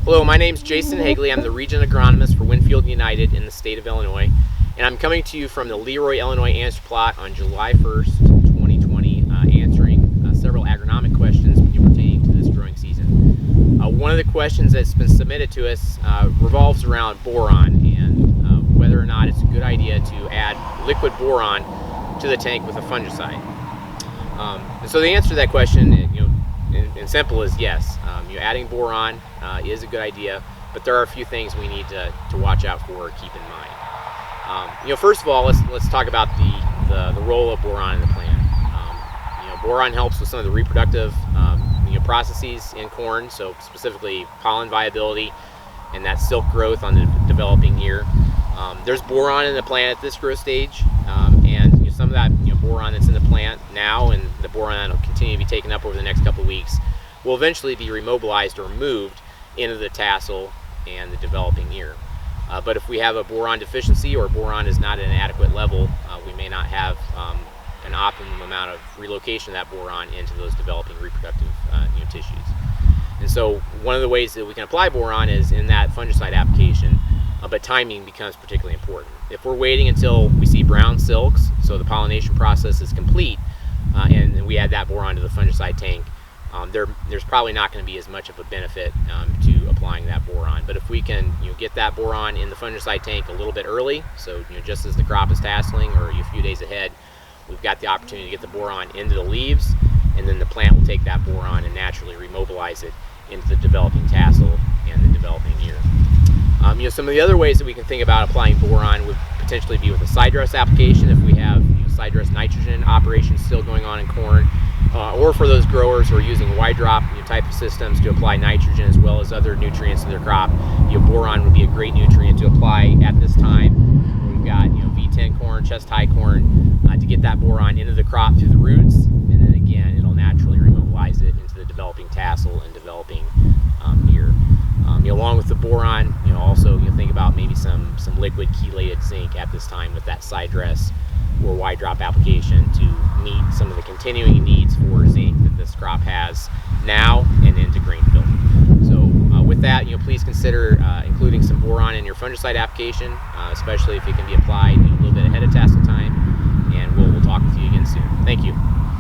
Hello, my name is Jason Haegele. I'm the Region Agronomist for WinField United in the state of Illinois, and I'm coming to you from the Leroy, Illinois answer plot on July 1st, 2020, answering several agronomic questions pertaining to this growing season. One of the questions that's been submitted to us revolves around boron and whether or not it's a good idea to add liquid boron to the tank with a fungicide. And so the answer to that question, in simple, is yes. Adding boron is a good idea, but there are a few things we need to watch out for or keep in mind. First of all, let's talk about the role of boron in the plant. Boron helps with some of the reproductive processes in corn, so specifically pollen viability and that silk growth on the developing ear. There's boron in the plant at this growth stage, and some of that boron that's in the plant now and the boron that will continue to be taken up over the next couple of weeks will eventually be remobilized or moved into the tassel and the developing ear. But if we have a boron deficiency or boron is not at an adequate level, we may not have an optimum amount of relocation of that boron into those developing reproductive tissues. And so one of the ways that we can apply boron is in that fungicide application, but timing becomes particularly important. If we're waiting until we see brown silks, so the pollination process is complete, and we add that boron to the fungicide tank, there's probably not going to be as much of a benefit to applying that boron. But if we can get that boron in the fungicide tank a little bit early, so just as the crop is tasseling or a few days ahead, we've got the opportunity to get the boron into the leaves, and then the plant will take that boron and naturally remobilize it into the developing tassel and the developing ear. Some of the other ways that we can think about applying boron would potentially be with a side dress application if we have side dress nitrogen operations still going on in corn, or for those growers who are using wide drop type of systems to apply nitrogen as well as other nutrients to their crop. Boron would be a great nutrient to apply at this time. We've got V10 corn, chest high corn, to get that boron into the crop through the roots, and then again it'll naturally remobilize it into the developing tassel and developing ear. Along with the boron, also think about maybe some liquid chelated zinc at this time with that side dress or wide drop application to meet some of the continuing needs for zinc that this crop has now and into greenfield. So with that, please consider including some boron in your fungicide application, especially if it can be applied a little bit ahead of tassel time, and we'll talk with you again soon. Thank you.